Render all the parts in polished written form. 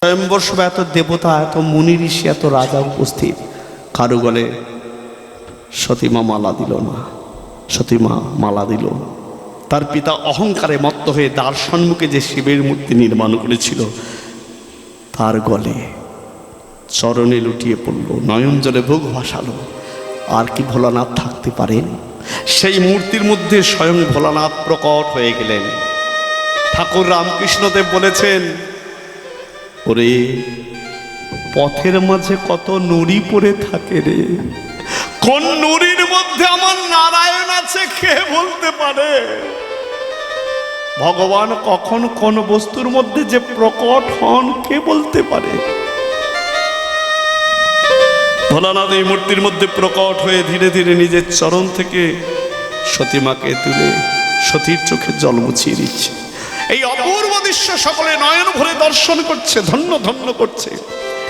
স্বয়ম্বর সভা এত দেবতা, এত মুনি ঋষি, এত রাজা উপস্থিত, কারো গলে সতীমা মালা দিল না। সতীমা মালা দিল। তার পিতা অহংকারে মত্ত হয়ে দ্বার সম্মুখে যে শিবের মূর্তি নির্মাণ করেছিল তার গলে চরণে লুটিয়ে পড়ল, নয়ন জলে বুক ভাসালো। আর কি ভোলানাথ থাকতে পারেন? সেই মূর্তির মধ্যে স্বয়ং ভোলানাথ প্রকট হয়ে গেলেন। ঠাকুর রামকৃষ্ণদেব বলেছেন, ওরে পথের মাঝে কত নুড়ি পড়ে থাকে রে, কোন নুড়ির মধ্যে আমার নারায়ণ আছে কে বলতে পারে? ভগবান কখন কোন বস্তুর মধ্যে যে প্রকট হন কে বলতে পারে? ভোলানাথ এই মূর্তির মধ্যে প্রকট হয়ে ধীরে ধীরে নিজের চরণ থেকে সতীমাকে তুলে সতীর চোখে জল মুছিয়ে দিচ্ছে। এই অপূর্ব দৃশ্য সকলে নয়ন ভরে দর্শন করছে, ধন্য ধন্য করছে।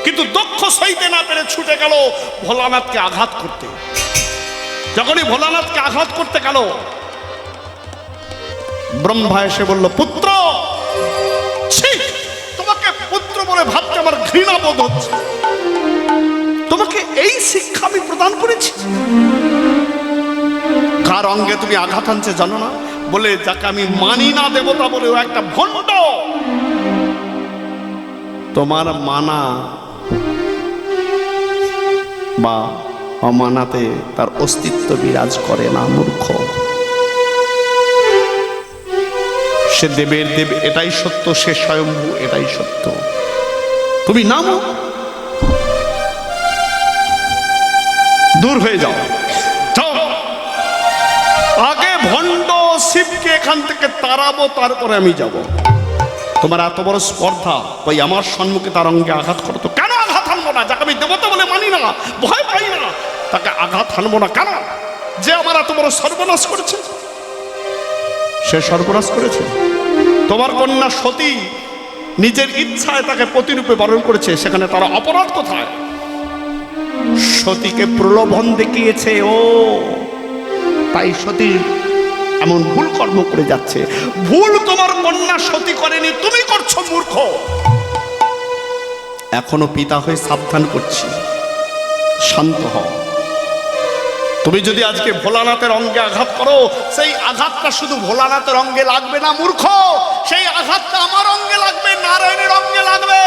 কিন্তু দক্ষ সইতে না পেরে ছুটে গেল ভোলানাথকে আঘাত করতে। যখনই ভোলানাথকে আঘাত করতে গেল, ব্রহ্মা এসে বলল, পুত্র, তোমাকে পুত্র বলে ভাবতে আমার ঘৃণা বোধ হচ্ছে। তোমাকে এই শিক্ষা আমি প্রদান করেছি? কার অঙ্গে তুমি আঘাত আনছে জানো না? বলে, যাকে আমি মানি না দেবতা বলে, ও একটা ভণ্ড। তোমার মানা বা অমানাতে তার অস্তিত্ব বিরাজ করে না, মূর্খ। সে দেবের দেব, এটাই সত্য। সে স্বয়ম্ভু, এটাই সত্য। তুমি নামো, দূর হয়ে যাও। আগে ভণ্ড শিবকে এখান থেকে তাড়াবো, তারপরে আমি যাব। তোমার এত বড় স্পর্ধা, ওই আমার সম্মুখে তার অঙ্গে আঘাত করো তো? কেন আঘাত হানবো না? যাকে আমি দেবতা বলে মানি না, ভয় পাই না, তাকে আঘাত হানবো না কেন? যে আমার এত বড় সর্বনাশ করেছে, সে সর্বনাশ করেছে। তোমার কন্যা সতী নিজের ইচ্ছায় তাকে প্রতিরূপে বরণ করেছে, সেখানে তারা অপরাধ কোথায়? সতীকে প্রলোভন দেখিয়েছে ও, তাই সতী এমন ভুল কর্ম করে যাচ্ছে। ভুল তোমার কন্যা সতী করেনি, তুমি করছো, মূর্খ। এখনো পিতা হয়ে সাবধান করছি, শান্ত হও। তুমি যদি আজকে ভোলানাথের অঙ্গে আঘাত করো, সেই আঘাতটা শুধু ভোলানাথের অঙ্গে লাগবে না, মূর্খ। সেই আঘাতটা আমার অঙ্গে লাগবে, নারায়ণের অঙ্গে লাগবে।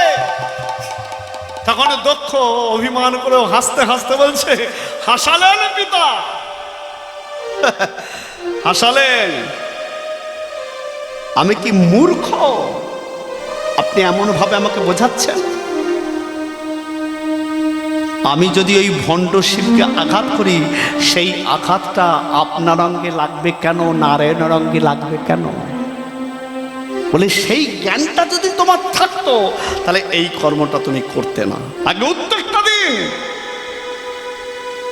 তখন দক্ষ অভিমান করে হাসতে হাসতে বলছে, হাসালেন পিতা, হাসালেন। আমি কি মূর্খ? আপনি এমন ভাবে আমাকে বোঝাচ্ছেন। আমি যদি ওই ভণ্ড শিবকে আঘাত করি, সেই আঘাতটা আপনার অঙ্গে লাগবে কেন, নারায়ণের অঙ্গে লাগবে কেন? বলে, সেই জ্ঞানটা যদি তোমার থাকতো তাহলে এই কর্মটা তুমি করতে না। আগে উত্তরটা দিন।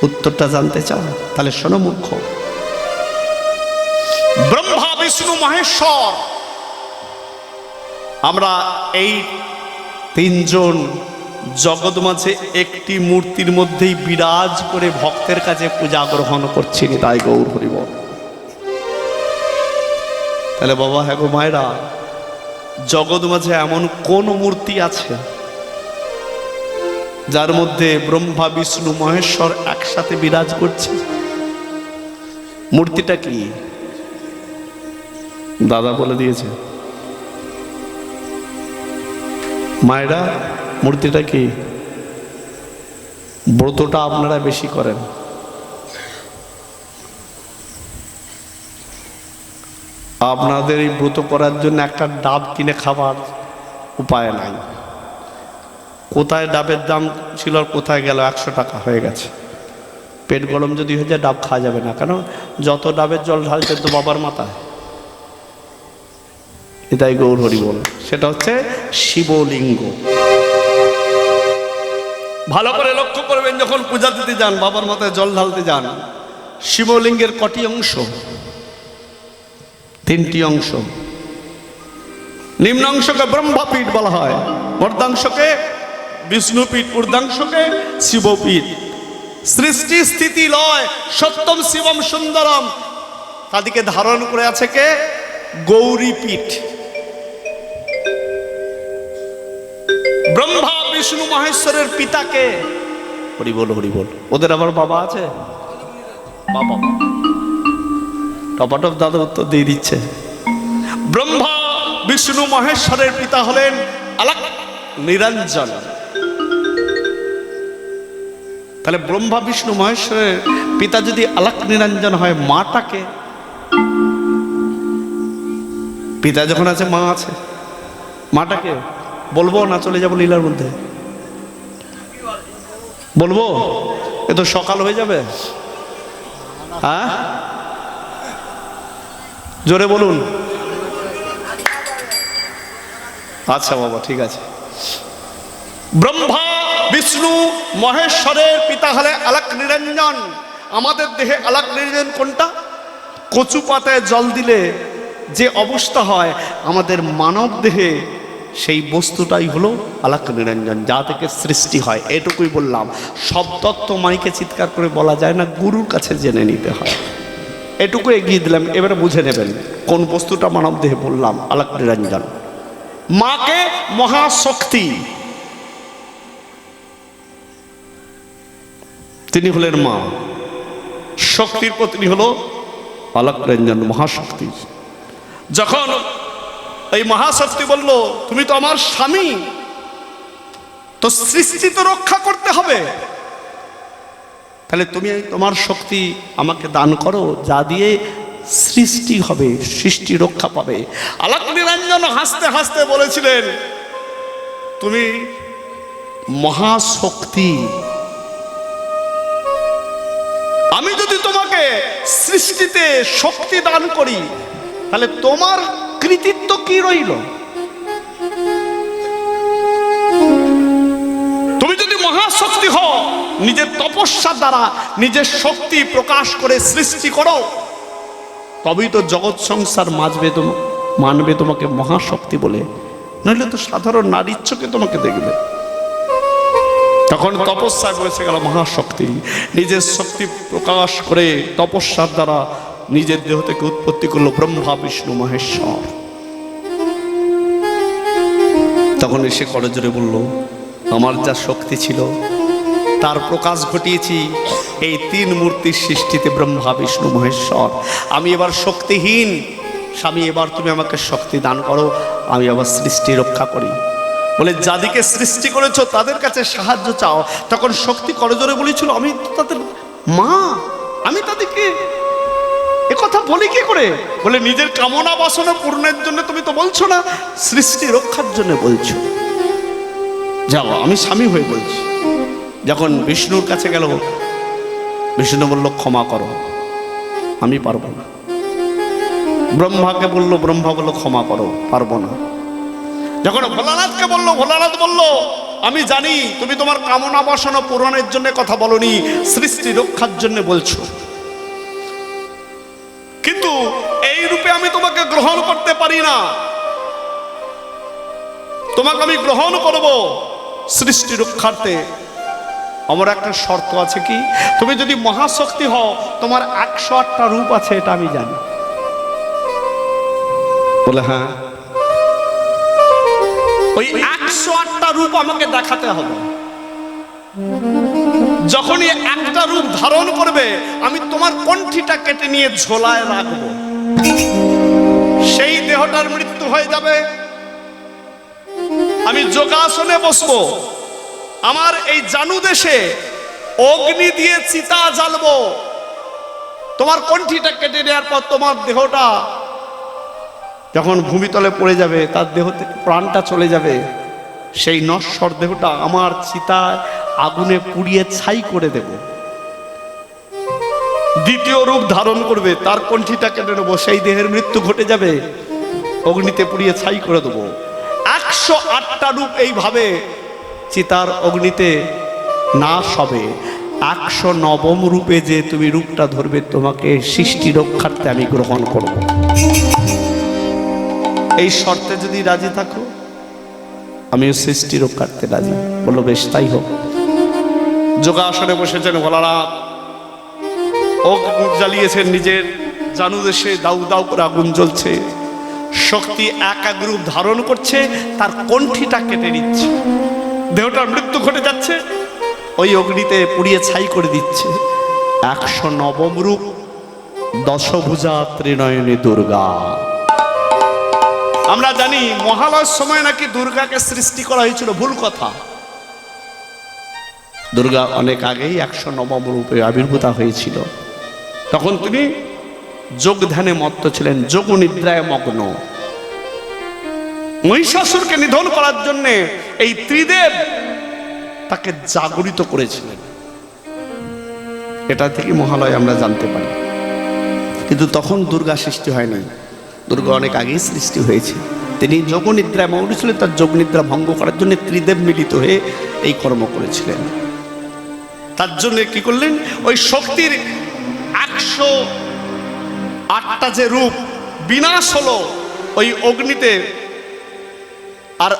উত্তরটা জানতে চাও? তাহলে শোনো মূর্খ। ব্রহ্মা, বিষ্ণু, মহেশ্বর, আমরা এই তিনজন জগৎ মাঝে একটি মূর্তির মধ্যেই বিরাজ করে ভক্তের কাছে পূজা গ্রহণ করছি, তাই গৌর হরি বল। তাহলে বাবা, হ্যাঁ গো মায়েরা, জগৎ মাঝে এমন কোন মূর্তি আছে যার মধ্যে ব্রহ্মা, বিষ্ণু, মহেশ্বর একসাথে বিরাজ করছে? মূর্তিটা কি? দাদা বলে দিয়েছে। মায়েরা, মূর্তিটা কি? ব্রতটা আপনারা বেশি করেন। আপনাদের এই ব্রত করার জন্য একটা ডাব কিনে খাবার উপায় নাই। কোথায় ডাবের দাম ছিল আর কোথায় গেল, 100 টাকা হয়ে গেছে। পেট গরম যদি হয়ে যায়, ডাব খাওয়া যাবে না। কেন? যত ডাবের জল ঢালছে তো বাবার মাথায়। এটাই গৌর হরি বল। সেটা হচ্ছে শিবলিঙ্গ। ভালো করে লক্ষ্য করবেন, যখন পূজা দিতে যান, বাবার মাথায় জল ঢালতে যান, শিবলিঙ্গের কটি অংশ? 3টি অংশ। নিম্নাংশকে ব্রহ্মপীঠ বলা হয়, মধ্যাংশকে বিষ্ণুপীঠ, ঊর্ধ্বাংশকে শিবপীঠ। সৃষ্টি, স্থিতি, লয়, সত্যম শিবম সুন্দরম, তাদেরকে ধারণ করে আছে কে? গৌরীপীঠ। ব্রহ্মা বিষ্ণু মহেশ্বরের পিতাকে, হরি বল হরি বল। ওদের আবার বাবা আছে? বাবা টপাটপ দাদা উত্তর দিয়ে দিচ্ছে। ব্রহ্মা বিষ্ণু মহেশ্বরের পিতা হলেন আলাক নিরঞ্জন। তাহলে ব্রহ্মা বিষ্ণু মহেশ্বরের পিতা যদি আলাক নিরঞ্জন হয়, মাটাকে? পিতা যখন আছে মা আছে, মাটাকে বলবো না চলে যাবো লীলার মধ্যে? বলবো? এ তো সকাল হয়ে যাবে। হ্যাঁ জোরে বলুন। আচ্ছা বাবা ঠিক আছে। ব্রহ্মা বিষ্ণু মহেশ্বরের পিতা হলে আলাক নিরঞ্জন। আমাদের দেহে আলাক নিরঞ্জন কোনটা? কচু পাতায় জল দিলে যে অবস্থা হয় আমাদের মানব দেহে, সেই বস্তুটাই হলো আলাক নিরঞ্জন, যা থেকে সৃষ্টি হয়। এটুকুই বললাম। সব তত্ত্ব মাইকে চিৎকার করে বলা যায় না, গুরুর কাছে জেনে নিতে হয়। এটুকু এগিয়ে দিলাম, এবারে বুঝে নেবেন কোন বস্তুটা মানব দেহে বললাম আলাক নিরঞ্জন। মাকে মহাশক্তি, তিনি হলেন মা। শক্তির পত্নী হলো আলাক নিরঞ্জন, মহাশক্তি। যখন এই মহাশক্তি বলল তুমি তো আমার স্বামী, তো সৃষ্টি তো রক্ষা করতে হবে, তাহলে তুমি তোমার শক্তি আমাকে দান করো, যা দিয়ে সৃষ্টি হবে, সৃষ্টি রক্ষা পাবে। আলাক নিরঞ্জন হাসতে হাসতে বলেছিলেন তুমি মহাশক্তি, আমি যদি তোমাকে সৃষ্টিতে শক্তি দান করি তাহলে তোমার কৃতিত্ব কি রইল? তুমি যদি মহাশক্তি হও, নিজের তপস্যার দ্বারা নিজের শক্তি প্রকাশ করে সৃষ্টি করো, তবেই তো জগৎ সংসার মানবে তোমাকে মহাশক্তি বলে, নইলে তো সাধারণ নারীর চোখে তোমাকে দেখবে। তখন তপস্যা করেছে গেল মহাশক্তি, নিজের শক্তি প্রকাশ করে তপস্যার দ্বারা নিজের দেহ থেকে উৎপত্তি করলো ব্রহ্মা বিষ্ণু মহেশ্বর। তখন এসে করজোরে বলল আমার যা শক্তি ছিল তার প্রকাশ ঘটিয়েছি এই তিন মূর্তির সৃষ্টিতে, ব্রহ্মা বিষ্ণু মহেশ্বর। আমি এবার শক্তিহীন, স্বামী এবার তুমি আমাকে শক্তি দান করো, আমি আবার সৃষ্টি রক্ষা করি। বলে যাদিকে সৃষ্টি করেছো তাদের কাছে সাহায্য চাও। তখন শক্তি করজোরে বলেছিল আমি তো তাদের মা, আমি তাদেরকে একথা বলি কি করে? বলে নিজের কামনা বাসনা পূর্ণের জন্য তুমি তো বলছো না, সৃষ্টি রক্ষার জন্য বলছো। যাও, আমি স্বামী হয়ে বলছি। যখন বিষ্ণুর কাছে গেল, বিষ্ণু বলল ক্ষমা করো, আমি পারবো না। ব্রহ্মাকে বলল, ব্রহ্মা বলল ক্ষমা করো, পারবো না। যখন ভোলানাথকে বলল, ভোলানাথ বলল আমি জানি তুমি তোমার কামনা বাসনা পূরণের জন্য কথা বলনি, সৃষ্টি রক্ষার জন্য বলছো, কিন্তু এই রূপে আমি তোমাকে গ্রহণ করতে পারি না। তোমাকে আমি গ্রহণ করব সৃষ্টি রক্ষার্থে। আমার একটা শর্ত আছে, কি? তুমি যদি মহাশক্তি হও, তোমার 108টা রূপ আছে, এটা আমি জানি। বলে হ্যাঁ, ওই 108টা রূপ আমাকে দেখাতে হবে। যখনই একটা রূপ ধারণ করবে, আমি তোমার কণ্ঠিটা কেটে নিয়ে ঝোলায় রাখবো, সেই দেহটার মৃত্যু হয়ে যাবে। আমি যোগাসনে বসবো, আমার এই জানু দেশে অগ্নি দিয়ে চিতা জ্বালবো, তোমার কণ্ঠিটা কেটে নেওয়ার পর তোমার দেহটা যখন ভূমিতলে পড়ে যাবে, তার দেহ থেকে প্রাণটা চলে যাবে, সেই নশ্বর দেহটা আমার চিতায় আগুনে পুড়িয়ে ছাই করে দেব। দ্বিতীয় রূপ ধারণ করবে, তার কণ্ঠিটা কেটে নেবো, সেই দেহের মৃত্যু ঘটে যাবে, অগ্নিতে পুড়িয়ে ছাই করে দেবো। 108টা রূপ এইভাবে চিতার অগ্নিতে নাশ হবে। 109ম রূপে যে তুমি রূপটা ধরবে, তোমাকে সৃষ্টি রক্ষার্থে আমি গ্রহণ করব। এই শর্তে যদি রাজি থাকো, আমিও সৃষ্টি রক্ষার্থে রাজি। বললো বেশ, তাই হোক। যোগাসনে বসেছেন ভোলানাথ, অগ্নি জ্বালিয়েছেন নিজের জানু দেশে, দাউ দাউ করে আগুন জ্বলছে। শক্তি এক এক রূপ ধারণ করছে, তার কণ্ঠিটা কেটে নিচ্ছে। দেহটার মৃত্যু ঘটে যাচ্ছে, ওই অগ্নিতে পুড়িয়ে ছাই করে দিচ্ছে। 109 রূপ দশভুজা ত্রিনয়নী দুর্গা। আমরা জানি মহালয়ের সময় নাকি দুর্গাকে সৃষ্টি করা হয়েছিল, ভুল কথা। দুর্গা অনেক আগেই 109 রূপে আবির্ভূতা হয়েছিল। তখন তিনি যোগ ধ্যানে মত্ত ছিলেন, যোগ নিদ্রায় মগ্ন। মহিষাসুরকে নিধন করার জন্য এই ত্রিদেব তাকে জাগরিত করেছিলেন। এটা থেকে মহালয় আমরা জানতে পারি। কিন্তু তখন দুর্গা সৃষ্টি হয়নি, দুর্গা অনেক আগেই সৃষ্টি হয়েছে। তিনি যোগ নিদ্রায় মগ্ন ছিলেন, তার যোগ নিদ্রা ভঙ্গ করার জন্য ত্রিদেব মিলিত হয়ে এই কর্ম করেছিলেন। তার জন্য কি করলেন, ওই শক্তির 108টা যে রূপ বিনাশ হলো ওই অগ্নিতে, আর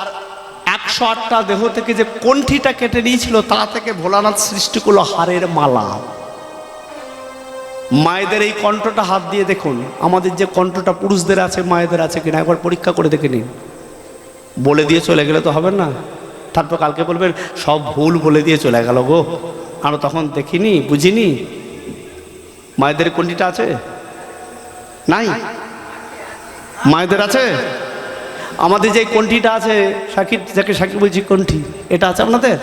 108টা দেহ থেকে যে কণ্ঠিটা কেটে নিয়েছিল তা থেকে ভোলানাথ সৃষ্টি করলো হারের মালা। মায়েদের এই কণ্ঠটা হাত দিয়ে দেখুন, আমাদের যে কণ্ঠটা পুরুষদের আছে মায়েদের আছে কিনা একবার পরীক্ষা করে দেখে নিন। বলে দিয়ে চলে গেলে তো হবে না, তারপর কালকে বলবেন সব ভুল বলে দিয়ে চলে গেল গো, আর তখন দেখিনি বুঝিনি। মায়েদের কণ্ঠিটা আছে নাই? মায়েদের আছে? আমাদের যে কণ্ঠিটা আছে সাক্ষী, যাকে সাক্ষী বলছি কণ্ঠি, এটা আছে আপনাদের?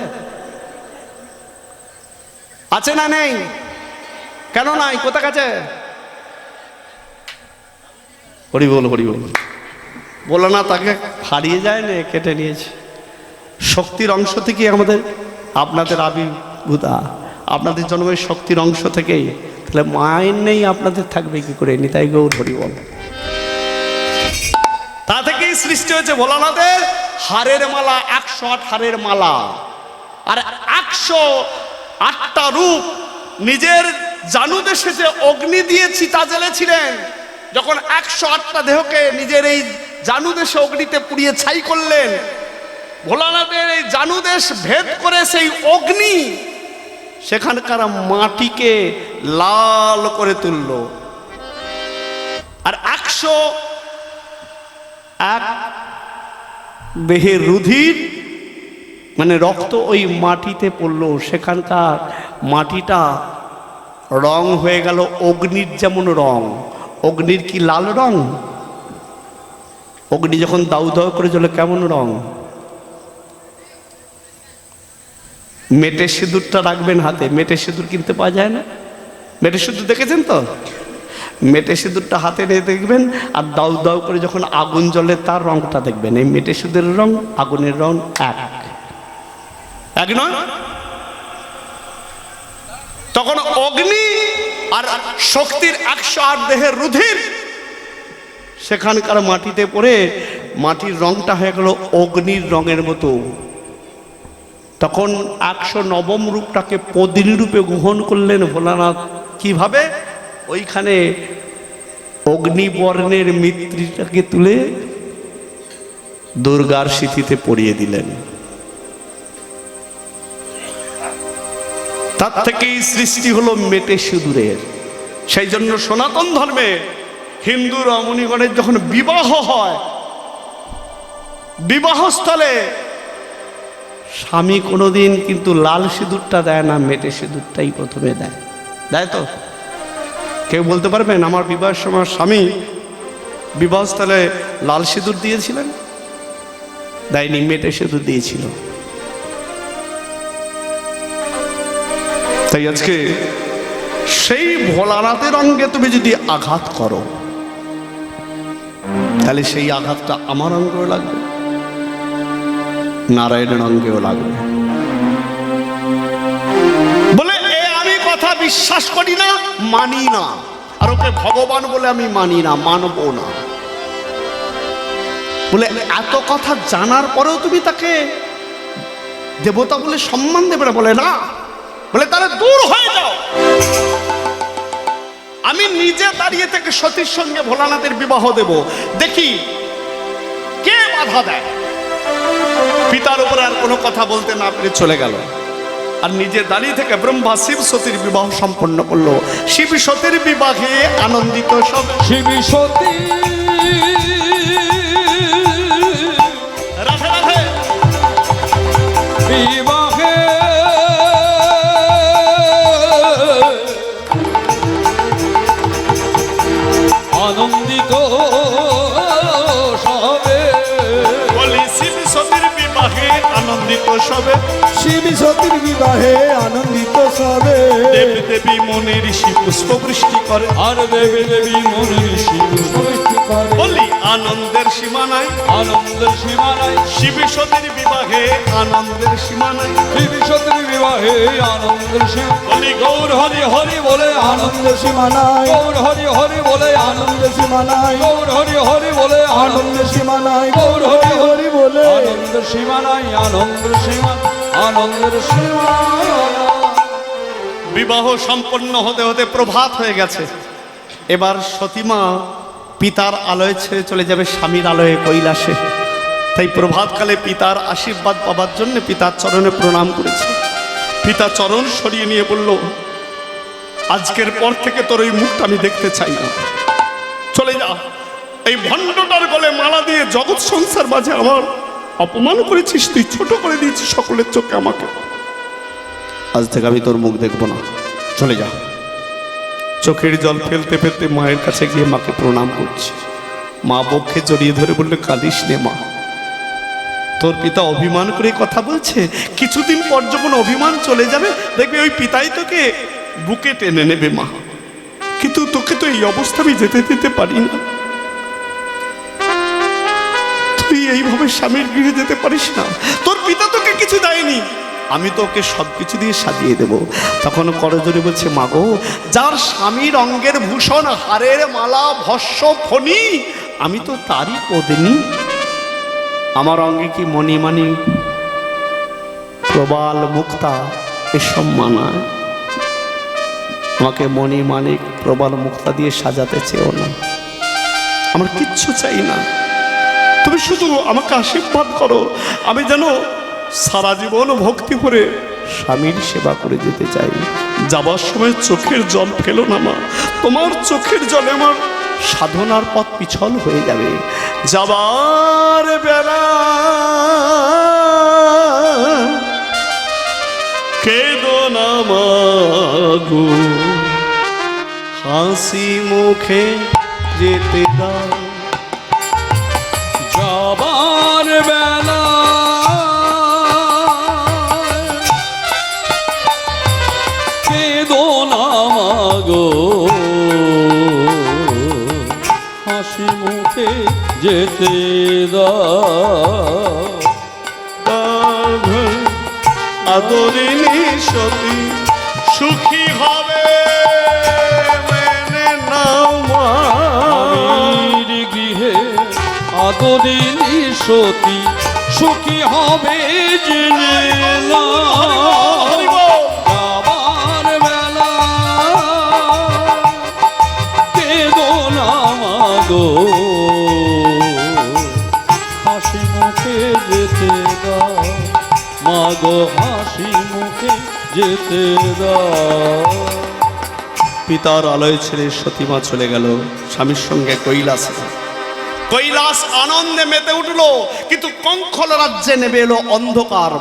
আছে না নেই? কেন নাই? কোথায় আছে? হরি বল, হরি বল। বলো না তাকে হারিয়ে যায় না, কেটে নিয়েছে। শক্তির অংশ থেকে আমাদের আপনাদের আবির্ভূতা, আপনাদের জন্মের শক্তির অংশ থেকেই। তাহলে মায়ের নেই আপনাদের থাকবে কি করে? নিতাই গৌর হরি বল। তা থেকেই সৃষ্টি হয়েছে ভোলানাথের হারের মালা, 108 হারের মালা। আর 108টা রূপ নিজের জানুদেশে যে অগ্নি দিয়ে চিতা জ্বেলেছিলেন, যখন 108টা দেহকে নিজের এই জানুদেশে অগ্নিতে পুড়িয়ে ছাই করলেন, ভোলানাথের এই জানুদেশ ভেদ করে সেই অগ্নি সেখানকার মাটিকে লাল করে তুলল। আর 101 দেহের রুধির মানে রক্ত ওই মাটিতে পড়লো, সেখানকার মাটিটা রং হয়ে গেল অগ্নির যেমন রং। অগ্নির কি লাল রং? অগ্নি যখন দাউ দাউ করে জ্বলে কেমন রং? মেটে সিঁদুরটা রাখবেন হাতে, মেটে সিঁদুর কিনতে পাওয়া যায় না? মেটে সিঁদুর দেখেছেন তো? মেটে সিঁদুরটা হাতে নিয়ে দেখবেন, আর দাউ দাউ করে যখন আগুন জ্বলে তার রংটা দেখবেন। এই মেটে সিঁদুরের রং আগুনের রং এক নয়। তখন অগ্নি আর শক্তির 108 দেহের রুধির সেখানকার মাটিতে পড়ে মাটির রংটা হয়ে গেল অগ্নির রঙের মতো। তখন 109 রূপটাকে পদিনী রূপে গ্রহণ করলেন ভোলানাথ। কিভাবে? ওইখানে অগ্নিবর্ণের মৃত্তিটাকে তুলে দুর্গার সিঁথিতে পরিয়ে দিলেন। তার থেকেই সৃষ্টি হলো মেটে সিঁদুরের। সেই জন্য সনাতন ধর্মে হিন্দু রমণীগণের যখন বিবাহ হয়, বিবাহস্থলে স্বামী কোনোদিন কিন্তু লাল সিঁদুরটা দেয় না, মেটে সিঁদুরটাই প্রথমে দেয়। দেয় তো? কেউ বলতে পারবেন আমার বিবাহের সময় স্বামী বিবাহস্থলে লাল সিঁদুর দিয়েছিলেন? দেয়নি, মেটে সিঁদুর দিয়েছিল। তাই আজকে সেই ভোলানাথের অঙ্গে তুমি যদি আঘাত করো, তাহলে সেই আঘাতটা আমার অঙ্গেও লাগবে, নারায়ণের অঙ্গেও লাগবে। বলে আমি কথা বিশ্বাস করি না, মানি না, আর ওকে ভগবান বলে আমি মানি না, মানবো না। বলে এত কথা জানার পরেও তুমি তাকে দেবতা বলে সম্মান দেবে না? বলে না, বলে তাহলে দূর হয়ে যাও। আমি নিজে দাঁড়িয়ে থেকে সতীর সঙ্গে ভোলানাথের বিবাহ দেব, দেখি কে বাধা দেয়। পিতার উপরে আর কোনো কথা বলতে না পেরে চলে গেল, আর নিজে দাঁড়িয়ে থেকে ব্রহ্মা শিব সতীর বিবাহ সম্পন্ন করলো। শিব সতীর বিবাহে আনন্দিত সব। শিব সতী রাধে রাধে। বিবাহে আনন্দিত সবে। বলি শিব সতীর বিবাহে আনন্দিত সবে, শিব সতীর বিবাহে আনন্দিত সবে। দেবী দেবী মনে ঋষি পুষ্প বৃষ্টি করে, আর দেবী দেবী মনে ঋষি সৃষ্টি করে। বলি আনন্দের সীমা নাই, আনন্দের সীমা নাই। শিব সতীর বিবাহে আনন্দের সীমা নাই। শিব সতীর বিবাহে আনন্দের সীমা। বলি গৌর হরি হরি বলে আনন্দ, আনন্দের সীমা নাই, গৌর হরি হরি বলে আনন্দ, আনন্দের সীমা নাই, গৌর হরি হরি বলে আনন্দ, আনন্দের সীমা নাই, গৌর হরি হরি বলে আনন্দের সীমা নাই, আনন্দের সীমা, আনন্দের সীমা। বিবাহ সম্পন্ন হতে হতে প্রভাত হয়ে গেছে। এবার সতীমা পিতার আলোয় ছেড়ে চলে যাবে স্বামীর আলোয় কৈলাসে। তাই প্রভাতকালে পিতার আশীর্বাদ পাবার জন্য পিতার চরণে প্রণাম করেছে। পিতা চরণ সরিয়ে নিয়ে বলল, আজকের পর থেকে তোর ওই মুখটা আমি দেখতে চাই না, চলে যা। এই ভণ্ডটার গলে মালা দিয়ে জগৎ সংসার মাঝে আমার অপমান করেছিস, তুই ছোট করে দিয়েছিস সকলের চোখে আমাকে। আজ থেকে আমি তোর মুখ দেখব না, চলে যা। চোখের জল ফেলতে ফেলতে মায়ের কাছে গিয়ে মাকে প্রণাম করছি। মা বক্ষে জড়িয়ে ধরে বললে, কাঁদিস নে মা, তোর পিতা অভিমান করে কথা বলছে। কিছুদিন পর যখন অভিমান চলে যাবে দেখবি ওই পিতাই তোকে বুকে টেনে নেবে মা। কিন্তু তোকে তো এই অবস্থা আমি যেতে দিতে পারি না। তুই এইভাবে স্বামীর গৃহে যেতে পারিস না, তোর পিতা তোকে কিছু দেয়নি, আমি তোকে সবকিছু দিয়ে সাজিয়ে দেব। তখন করজোরে বলছে, মাগো, যার স্বামীর অঙ্গের ভূষণ হারের মালা ভস্য ফণি, আমি তো তারই পদিনী। আমার অঙ্গে কি মণিমাণি প্রবাল মুক্তা এসব মানায়? আমাকে মণিমাণিক প্রবাল মুক্তা দিয়ে সাজাতে চেও না, আমার কিচ্ছু চাই না। তুমি শুধু আমাকে আশীর্বাদ করো, আমি যেন সারা জীবন ভক্তি করে স্বামীর সেবা করে যেতে চাই। যাবার সময় চোখের জল ফেলো না মা, তোমার চোখের জলে আমার সাধনার পথ পিছল হয়ে যাবে। যাবার বেলা কেঁদো না মাগো, হাসি মুখে যেতে দাও। যাবার বেলা কেঁদো না মাগো, হাসি মুখে যেতে দাও। আদরিনী সতী সুখী হবে মেনে নাও মা। স্বামীর গৃহে আদরিনী সতী সুখী হবে জেনে নাও। যাবার বেলা কেঁদো না মাগো, হাসি মুখে যেতে দাও মাগো, হাসি মুখে যেতে দাও। পিতার আলোয় ছেড়ে সতীমা চলে গেল স্বামীর সঙ্গে কৈলাসে। কৈলাস আনন্দে মেতে উঠল, কিন্তু কঙ্খল রাজ্যে নেমে এলো অন্ধকার।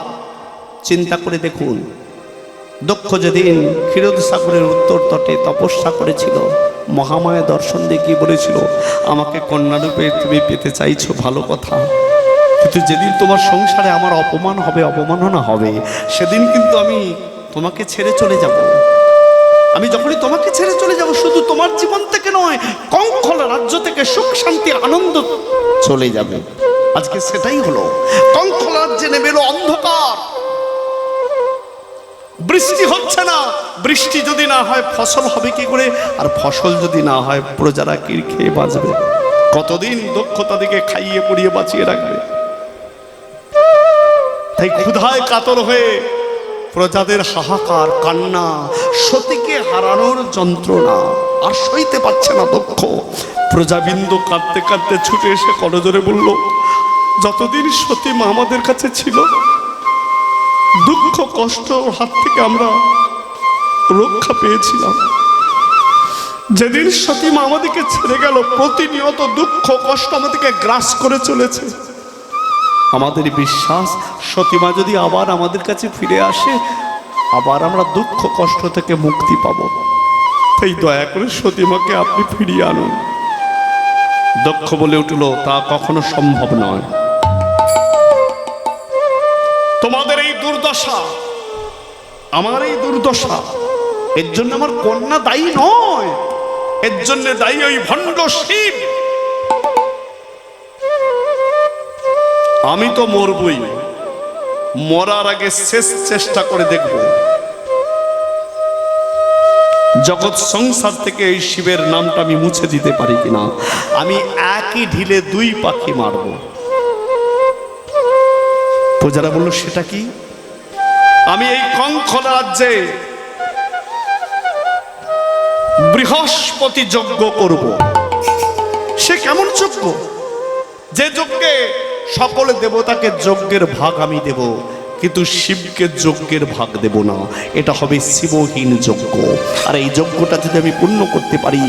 চিন্তা করে দেখুন, দক্ষ যেদিন ক্ষীরোদ সাগরের উত্তর তটে তপস্যা করেছিল, মহামায়া দর্শন দিয়ে কি বলেছিল, আমাকে কন্যারূপে তুমি পেতে চাইছো, ভালো কথা, কিন্তু যেদিন তোমার সংসারে আমার অপমান হবে, অপমাননা হবে, সেদিন কিন্তু আমি তোমাকে ছেড়ে চলে যাব। আমি যখনই তোমাকে ছেড়ে চলে যাব, শুধু তোমার জীবন থেকে নয়, কঙ্খল রাজ্য থেকে সুখ শান্তি আনন্দ চলে যাবে। আজকে সেটাই হলো, কঙ্খল রাজ্যে নেমে এলো অন্ধকার। বৃষ্টি হচ্ছে না, বৃষ্টি যদি না হয় ফসল হবে কি করে, আর ফসল যদি না হয় প্রজারা কি খেয়ে বাঁচবে? কতদিন দক্ষতা দিকে খাইয়ে পড়িয়ে বাঁচিয়ে রাখবে? তাই ক্ষুধায় কাতর হয়ে প্রজাদের হাহাকার কান্না, সতীকে হারানোর যন্ত্রণা আর সইতে পারছে না দক্ষ। প্রজাবিন্দু কাঁদতে কাঁদতে ছুটে এসে করজোরে বলল, যতদিন সতী মা আমাদের কাছে ছিল, দুঃখ কষ্ট হাত থেকে আমরা রক্ষা পেয়েছিলাম। যেদিন সতী মা আমাদেরকে ছেড়ে গেল, প্রতিনিয়ত দুঃখ কষ্ট আমাদেরকে গ্রাস করে চলেছে। আমাদের বিশ্বাস সতীমা যদি আবার আমাদের কাছে ফিরে আসে, আবার আমরা দুঃখ কষ্ট থেকে মুক্তি পাব। তাই দয়া করে সতীমাকে আপনি ফিরিয়ে আনুন। দক্ষ বলে উঠল, তা কখনো সম্ভব নয়। তোমাদের এই দুর্দশা, আমার এই দুর্দশা, এর জন্য আমার কন্যা দায়ী নয়, এর জন্য দায়ী ওই ভণ্ড শিব। আমি তো মরবই, মরার আগে শেষ চেষ্টা করে দেখব জগৎ সংসার থেকে এই শিবের নামটা আমি মুছে দিতে পারি কিনা। আমি একই ঢিলে দুই পাখি মারব। প্রজারা বলল, সেটা কি? আমি এই কঙ্খল রাজ্যে বৃহস্পতি যজ্ঞ করব। সে কেমন যজ্ঞ? যে যজ্ঞে সকল দেবতাকে যজ্ঞের ভাগ আমি দেব, কিন্তু শিবকে যজ্ঞের ভাগ দেব না। এটা হবে শিবহীন যজ্ঞ। আর এই যজ্ঞটা যদি আমি পূর্ণ করতে পারি,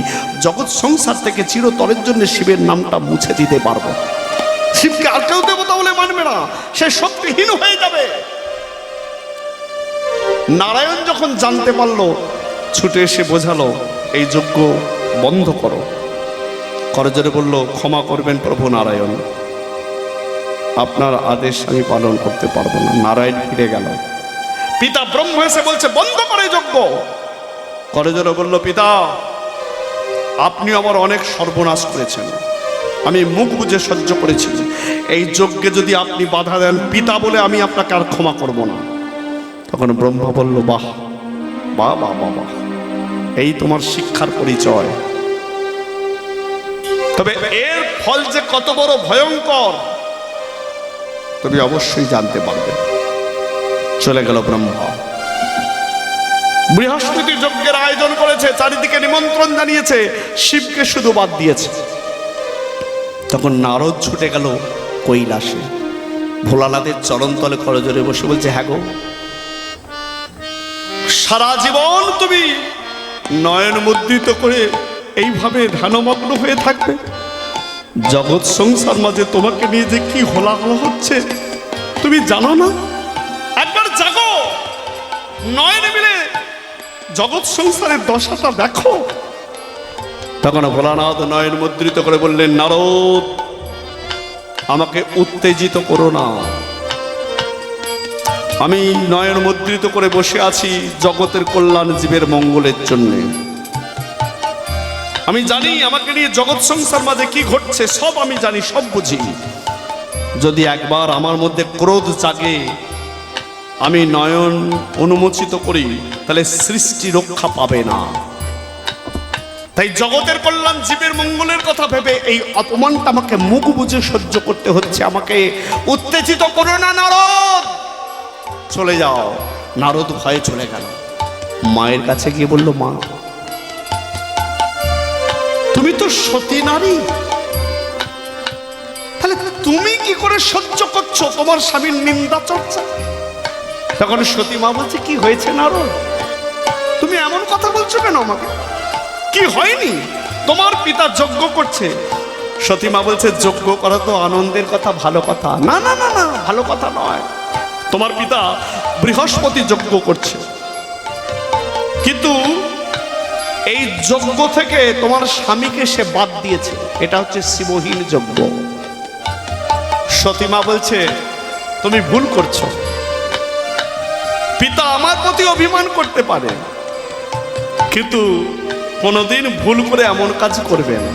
জগৎ সংসার থেকে চিরতরের জন্য শিবের নামটা মুছে দিতে পারবো। শিবকে আর কেউ দেবতা বলে মানবে না, সে শক্তিহীন হয়ে যাবে। নারায়ণ যখন জানতে পারলো, ছুটে এসে বোঝালো, এই যজ্ঞ বন্ধ করো। করজোড়ে বলল, ক্ষমা করবেন প্রভু নারায়ণ, আপনার আদেশ আমি পালন করতে পারবো না। নারায়ণ ফিরে গেল। পিতা ব্রহ্ম এসে বলছে, বন্ধ করে যজ্ঞ। করজোড়ে বলল, পিতা আপনি আমার অনেক সর্বনাশ করেছেন, আমি মুখ বুজে সহ্য করেছি। এই যজ্ঞে যদি আপনি বাধা দেন পিতা বলে, আমি আপনাকে আর ক্ষমা করব না। তখন ব্রহ্মা বলল, বাহ বাহ বাহ বাহ, এই তোমার শিক্ষার পরিচয়। তবে এর ফল যে কত বড় ভয়ঙ্কর তুমি অবশ্যই জানতে পারবে। চলে গেল ব্রহ্মা। বৃহস্পতি যজ্ঞের আয়োজন করেছে, চারিদিকে নিমন্ত্রণ জানিয়েছে, শিবকে শুধু বাদ দিয়েছে। তখন নারদ ছুটে গেল কৈলাসে, ভোলানাথের চরণতলে করজোড়ে বসে বলছে, হ্যাঁ গো, সারা জীবন তুমি নয়ন মুদ্রিত করে এইভাবে ধ্যানমগ্ন হয়ে থাকবে? জগৎ সংসার মাঝে তোমাকে নিয়ে যে কি হোলাহল হচ্ছে তুমি জানো না? একবার জাগো, নয়নে মিলে জগৎ সংসারের দশাটা দেখো। তখন ভোলানাথ নয়ন মুদ্রিত করে বললেন, নারদ আমাকে উত্তেজিত করো না, আমি নয়ন মুদ্রিত করে বসে আছি জগতের কল্যাণ, জীবের মঙ্গলের জন্যে। আমি জানি আমাকে নিয়ে জগৎ সংসার মাঝে কি ঘটছে, সব আমি জানি, সব বুঝি। যদি একবার আমার মধ্যে ক্রোধ জাগে, আমি নয়ন উন্মোচিত করি, তাহলে সৃষ্টি রক্ষা পাবে না। তাই জগতের কল্যাণ, জীবের মঙ্গলের কথা ভেবে এই অপমানটা আমাকে মুখ বুঝে সহ্য করতে হচ্ছে। আমাকে উত্তেজিত করো না নারদ, চলে যাও। নারদ ভয়ে চলে গেল। মায়ের কাছে গিয়ে বলল, মা তুমি তো সতী নারী, তাহলে তুমি কি করে সহ্য করছো তোমার স্বামীর নিন্দা চর্চা? তখন সতী মা বলছে, কি হয়েছে নারদ, তুমি এমন কথা বলছো কেন আমাকে? কি হয়নি? তোমার পিতা যজ্ঞ করছে। সতী মা বলছে, যজ্ঞ করা তো আনন্দের কথা, ভালো কথা। না না না না, ভালো কথা নয়। তোমার পিতা বৃহস্পতি যজ্ঞ করছে, কিন্তু এই যজ্ঞ থেকে তোমার স্বামীকে সে বাদ দিয়েছে। এটা হচ্ছে শিবহীন যজ্ঞ। সতীমা বলছে, তুমি ভুল করছো। পিতা আমার প্রতি অভিমান করতে পারে, কিন্তু কোনোদিন ভুল করে এমন কাজ করবে না।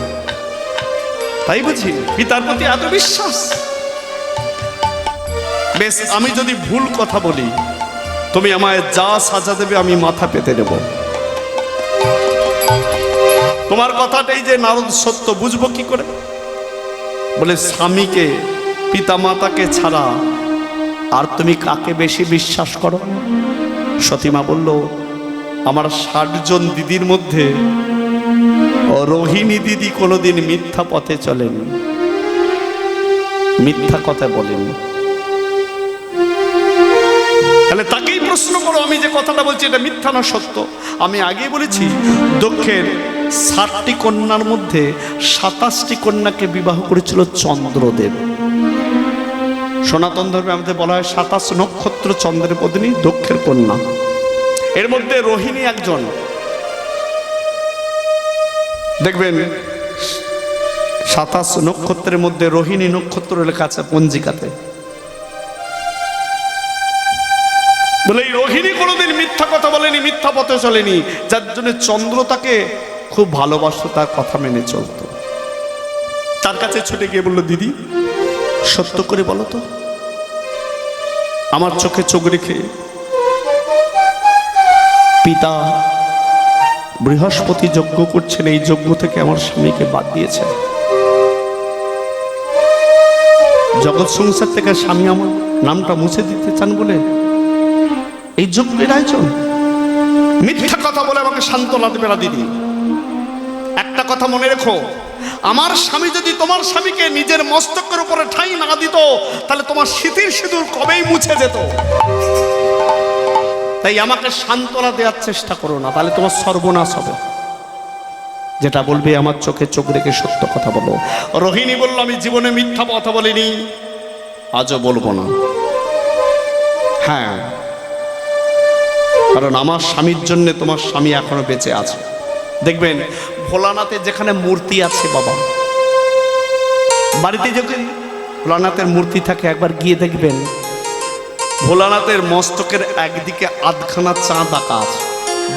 তাই বুঝি পিতার প্রতি এত বিশ্বাস। বেশ, আমি যদি ভুল কথা বলি, তুমি আমায় যা সাজা দেবে আমি মাথা পেতে দেব। তোমার কথাটাই যে নারদ সত্য, বুঝবো কি করে? বলে, স্বামীকে, পিতা মাতাকে ছাড়া আর তুমি কাকে বেশি বিশ্বাস করো? সতীমা বলল, আমার 60 জন দিদির মধ্যে রোহিণী দিদি কোনোদিন মিথ্যা পথে চলেন, মিথ্যা কথা বলেন। তাহলে তাকেই প্রশ্ন করো, আমি যে কথাটা বলছি এটা মিথ্যা না সত্য? আমি আগেই বলেছি, দক্ষের 60টি কন্যার মধ্যে 27টি কন্যাকে বিবাহ করেছিল চন্দ্রদেব। সনাতন ধর্মে আমাদের বলা হয় 27 নক্ষত্র চন্দ্রের পত্নী দক্ষের কন্যা, এর মধ্যে রোহিণী একজন। দেখবেন 27 নক্ষত্রের মধ্যে রোহিণী নক্ষত্র লেখা আছে পঞ্জিকাতে। বলে এই রোহিণী কোনোদিন মিথ্যা কথা বলেনি, মিথ্যা পথে চলেনি, যার জন্য চন্দ্র তাকে খুব ভালোবাসতো, তার কথা মেনে চলতো। তার কাছে ছুটে গিয়ে বললো, দিদি সত্য করে বলো তো, আমার চোখে চোখ রেখে পিতা বৃহস্পতি যজ্ঞ করছেন, এই যজ্ঞ থেকে আমার স্বামীকে বাদ দিয়েছে, জগৎ সংসার থেকে স্বামী আমার নামটা মুছে দিতে চান বলে এই যজ্ঞের আয়োজন। মিথ্যা কথা বলে আমাকে সান্ত্বনা দেবে না দিদি। একটা কথা মনে রেখো, আমার স্বামী যদি তোমার স্বামীকে নিজের মস্তকের উপরে ঠাঁই না দিত, তাহলে তোমার স্মৃতির সিঁদুর কবেই মুছে যেত। তাই আমাকে সান্ত্বনা দেওয়ার চেষ্টা করো না, তাহলে তোমার সর্বনাশ হবে। যেটা বলবে আমার চোখে চোখ রেখে সত্য কথা বলো। রোহিণী বলল, আমি জীবনে মিথ্যা কথা বলিনি, আজও বলবো না। হ্যাঁ, কারণ আমার স্বামীর জন্য তোমার স্বামী এখনো বেঁচে আছে। দেখবেন ভোলানাথের যেখানে মূর্তি আছে, বাবা বাড়িতে যখন ভোলানাথের মূর্তি থাকে, একবার গিয়ে দেখবেন ভোলানাথের মস্তকের একদিকে আধখানা চাঁদ আঁকা আছে,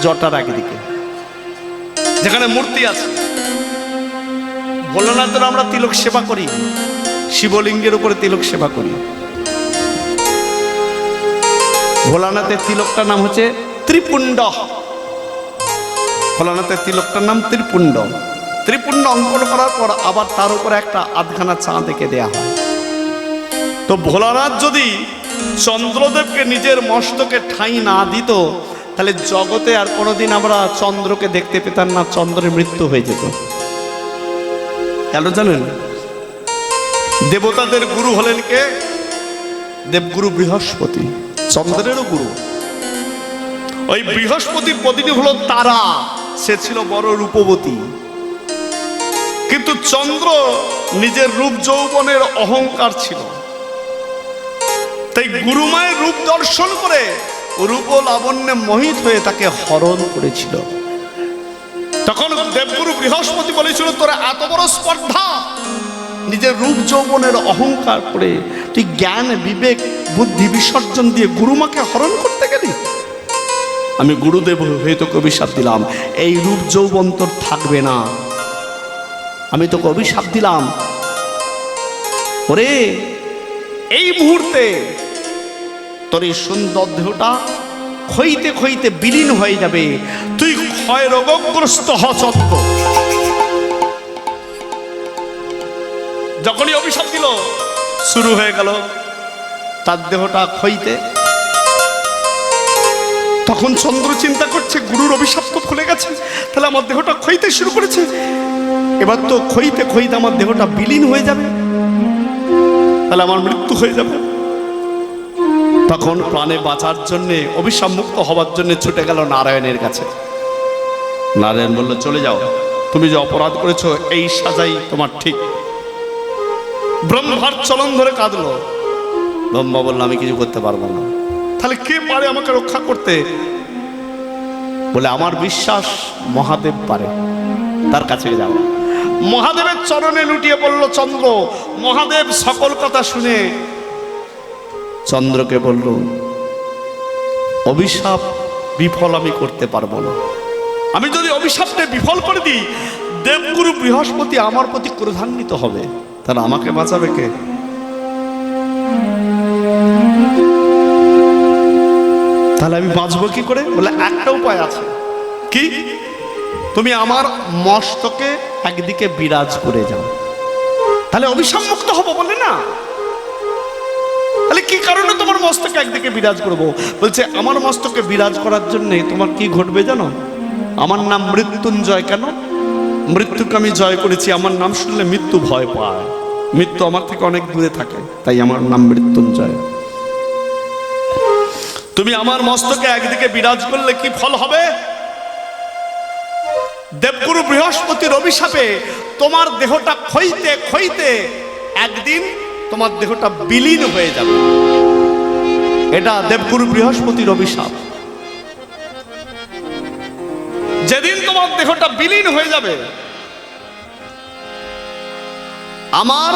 জটার একদিকে যেখানে মূর্তি আছে। ভোলানাথের আমরা তিলক সেবা করি, শিবলিঙ্গের উপরে তিলক সেবা করি। ভোলানাথের তিলকটার নাম হচ্ছে ত্রিপুণ্ড। ভোলানাথের তিলকটার নাম ত্রিপুণ্ড। ত্রিপুণ্ড অঙ্কন করার পর আবার তার উপরে একটা আধখানা চাঁদ এঁকে দেয়া হয়। তো ভোলানাথ যদি চন্দ্রদেবকে নিজের মস্তকে ঠাঁই না দিত, তাহলে জগতে আর কোনোদিন আমরা চন্দ্রকে দেখতে পেতাম না, চন্দ্রের মৃত্যু হয়ে যেত। কেন জানেন? দেবতাদের গুরু হলেন কে? দেবগুরু বৃহস্পতি, চন্দ্রেরও গুরু। ওই বৃহস্পতির পত্নী হলো তারা, সে ছিল বড় রূপবতী। কিন্তু চন্দ্র নিজের রূপ যৌবনের অহংকার ছিল, তাই গুরুমায়ের রূপ দর্শন করে রূপ লাবণ্যে মোহিত হয়ে তাকে হরণ করেছিল। তখন দেবগুরু বৃহস্পতি বলেছিল, তোরা এত বড় স্পর্ধা, নিজের রূপ যৌবনের অহংকার করে তুই জ্ঞান বিবেক বুদ্ধি বিসর্জন দিয়ে গুরুমাকে হরণ করতে গেলি। আমি গুরুদেব হয়ে তোকে অভিশাপ দিলাম, এই রূপ যৌবন তোর থাকবে না। আমি তোকে অভিশাপ দিলাম, ওরে এই মুহূর্তে তোর এই সুন্দর দেহটা ক্ষয়িতে ক্ষয়িতে বিলীন হয়ে যাবে, তুই ক্ষয় রোগগ্রস্ত হ চন্দ্র। যখনই অভিশাপ দিল, শুরু হয়ে গেল তার দেহটা ক্ষয়িতে। তখন চন্দ্র চিন্তা করছে, গুরুর অভিশাপ তো খুলে গেছে, তাহলে আমার দেহটা ক্ষয়িতে শুরু করেছে, এবার তো ক্ষয়িতে ক্ষয়িতে আমার দেহটা বিলীন হয়ে যাবে, তাহলে আমার মৃত্যু হয়ে যাবে। তখন প্রাণে বাঁচার জন্যে, অভিশাপ মুক্ত হওয়ার জন্য ছুটে গেল নারায়ণের কাছে। নারায়ণ বলল, চলে যাও, তুমি যে অপরাধ করেছো এই সাজাই তোমার ঠিক। ব্রহ্মার চরণ ধরে কাঁদলো। ব্রহ্মা বলল, আমি কিছু করতে পারবো না। তাহলে কে পারে আমাকে রক্ষা করতে? বলে, আমার বিশ্বাস মহাদেব পারে, তার কাছে যাও। মহাদেবের চরণে লুটিয়ে পড়ল চন্দ্র। মহাদেব সকল কথা শুনে চন্দ্রকে বলল, অভিশাপ বিফল আমি করতে পারবো না। আমি যদি অভিশাপটা বিফল করে দিই, দেবগুরু বৃহস্পতি আমার প্রতি ক্রোধান্বিত হবে, তাহলে আমাকে বাঁচাবে কে? তাহলে আমি বাঁচবো কি করে? বলে, একটা উপায় আছে। কি? তুমি আমার মস্তকে একদিকে বিরাজ করে যাও, তাহলে অভিশাপ মুক্ত হবো। বলে, না, তাহলে কি কারণে তোমার মস্তকে একদিকে বিরাজ করবো? বলছে, আমার মস্তকে বিরাজ করার জন্য তোমার কি ঘটবে জানো? আমার নাম মৃত্যুঞ্জয়। কেন? মৃত্যুকে আমি জয় করেছি। আমার নাম শুনলে মৃত্যু ভয় পায়, মৃত্যু আমার থেকে অনেক দূরে থাকে, তাই আমার নাম মৃত্যুঞ্জয়। তুমি আমার মস্তকে একদিকে বিরাজ করলে কি ফল হবে? দেবগুরু বৃহস্পতির অভিশাপে তোমার দেহটা ক্ষয়িতে ক্ষয়িতে একদিন তোমার দেহটা বিলীন হয়ে যাবে। এটা দেবগুরু বৃহস্পতির অভিশাপ। যেদিন তোমার দেহটা বিলীন হয়ে যাবে, আমার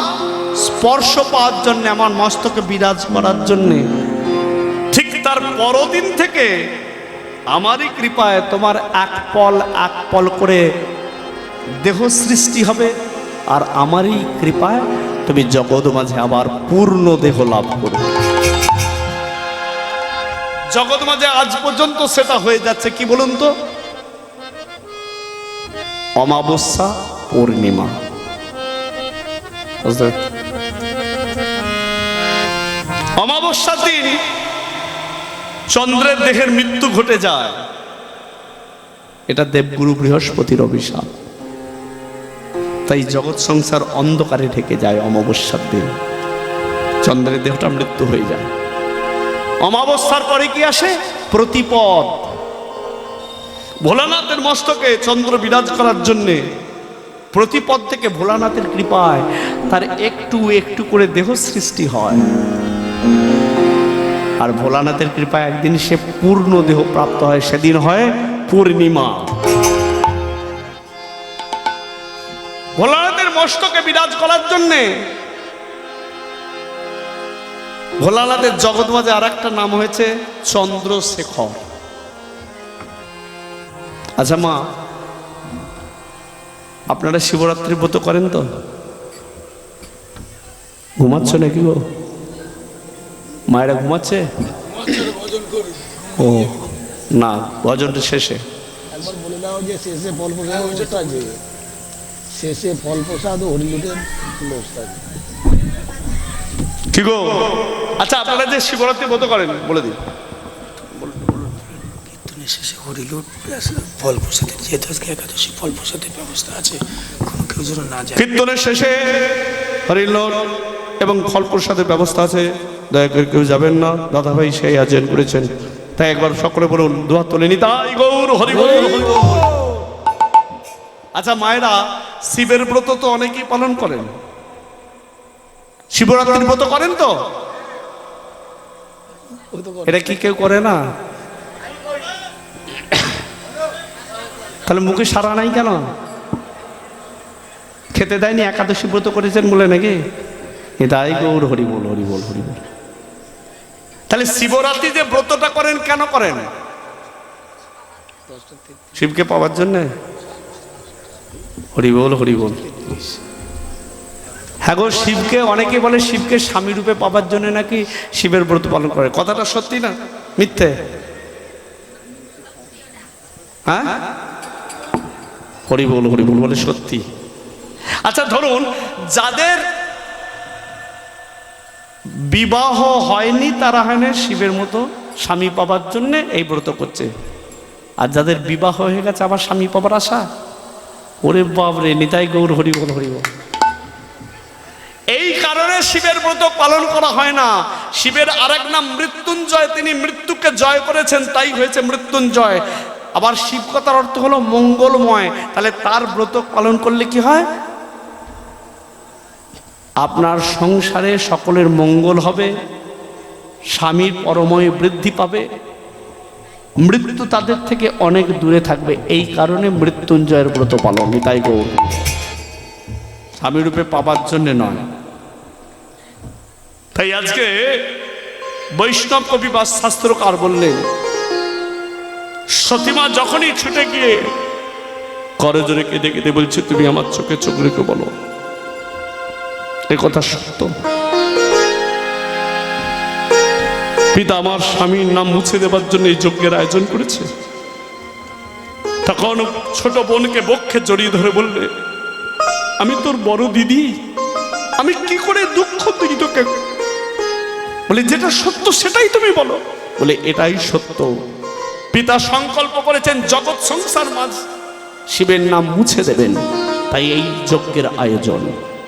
স্পর্শ পাওয়ার জন্য, আমার মস্তকে বিরাজ করার জন্য, ঠিক তার পরদিন থেকে আমারই কৃপায় তোমার এক পল করে দেহ সৃষ্টি হবে, আর আমারই কৃপায় তুমি জগৎ মাঝে আবার পূর্ণ দেহ লাভ করবে। জগৎ মাঝে আজ পর্যন্ত সেটা হয়ে যাচ্ছে কি বলুন তো? অমাবস্যা, পূর্ণিমা, অমাবস্যার দিন চন্দ্রের দেহের মৃত্যু ঘটে যায়। এটা দেবগুরু বৃহস্পতির অভিশাপ। তাই জগৎ সংসার অন্ধকারে ঢেকে যায় অমাবস্যার দিন, চন্দ্রের দেহটা মৃত্যু হয়ে যায়। অমাবস্যার পরে কি আসে? প্রতিপদ। ভোলানাথের মস্তকে চন্দ্র বিরাজ করার জন্যে প্রতিপদ থেকে ভোলানাথের কৃপায় তার একটু একটু করে দেহ সৃষ্টি হয়, আর ভোলানাথের কৃপায় একদিন সে পূর্ণ দেহ প্রাপ্ত হয়। সেদিন হয় পূর্ণিমা। ভোলানাথের মস্তকে বিরাজ করার জন্যে ভোলানাথের জগৎ মাঝে আর একটা নাম হয়েছে চন্দ্রশেখর। আচ্ছা মা, আপনারা শিবরাত্রি ব্রত করেন তো? ঘুমাচ্ছ নাকি গো? মায়েরা ঘুমাচ্ছে? ও না, ভজনটা শেষে একবার বলে দাও যে শেষে ফল প্রসাদ ব্যবস্থা আছে, শেষে ফল প্রসাদ ও হরিলুটের ব্যবস্থা আছে। কি গো? আচ্ছা আপনারা যে শিবরাত্রি ব্রত করেন বলে দিন। কীর্তনের শেষে হরিলুট প্লাস ফল প্রসাদের, যেহেতু আজকে একাদশী, ফল প্রসাদের ব্যবস্থা আছে, কোনো কেউ যেন না যায়। কীর্তনের শেষে হরিলুট এবং ফল প্রসাদের ব্যবস্থা আছে, দয়া করে কেউ যাবেন না। দাদা ভাই সেই আয়োজন করেছেন, তাই একবার সকলে বলুন দুহাত তুলে নিতাই গৌর হরি বল। আচ্ছা মায়েরা, শিবের ব্রত তো অনেকেই পালন করেন, শিবরাত্রির ব্রত করেন তো? এটা কি কেউ করে না? তাহলে মুখে সারা নাই কেন? খেতে দেয়নি একাদশী ব্রত করেছেন বলে নাকি? এটাই গৌর হরি বল, হরি বল, হরি বল। তাহলে শিবরাত্রি যে ব্রতটা করেন কেন করেন? শিবকে পাওয়ার জন্য। হরি বল, হরি বল। হ্যাঁ গো, শিবকে অনেকে বলে শিবকে স্বামী রূপে পাবার জন্য নাকি শিবের ব্রত পালন করে। কথাটা সত্যি না মিথ্যে? হ্যাঁ, হরি বল, হরি বল বলে সত্যি। আচ্ছা ধরুন, যাদের বিবাহ হয়নি তারা হয় না শিবের মতো স্বামী পাবার জন্য এই ব্রত করছে, আর যাদের বিবাহ হয়ে গেছে আবার স্বামী পাবার আশা, ওরে বাবরে, নিতাই গৌর হরি বল, হরি বল। এই কারণে শিবের ব্রত পালন করা হয় না। শিবের আরেক নাম মৃত্যুঞ্জয়, তিনি মৃত্যুকে জয় করেছেন, তাই হয়েছে মৃত্যুঞ্জয়। আবার শিব কথার অর্থ হলো মঙ্গলময়। তাহলে তার ব্রত পালন করলে কি হয়? আপনার সংসারে সকলের মঙ্গল হবে, স্বামীর পরময় বৃদ্ধি পাবে, মৃত্যু তাদের থেকে অনেক দূরে থাকবে। এই কারণে মৃত্যুঞ্জয়ের ব্রত পালন। তাই গৌর, স্বামী রূপে পাবার জন্য নয়। তাই আজকে বৈষ্ণব কবি বা শাস্ত্রকার বললেন, সতীমা যখনই ছুটে গিয়ে করজোরে কেঁদে কেঁদে বলছে, তুমি আমার চোখে চোখ রেখে বলো, এ কথা সত্য। পিতা আমার স্বামীর নাম মুছে দেবার জন্য এই যজ্ঞের আয়োজন করেছে। তখন ছোট বোনকে বক্ষে জড়িয়ে ধরে বললে, আমি তোর বড় দিদি, আমি কি করে দুঃখ দিই তোকে? বলে যেটা সত্য সেটাই তুমি বলো। বলে এটাই সত্য। পিতা সংকল্প করেছেন জগৎ সংসার মাঝ শিবের নাম মুছে দেবেন, তাই এই যজ্ঞের আয়োজন।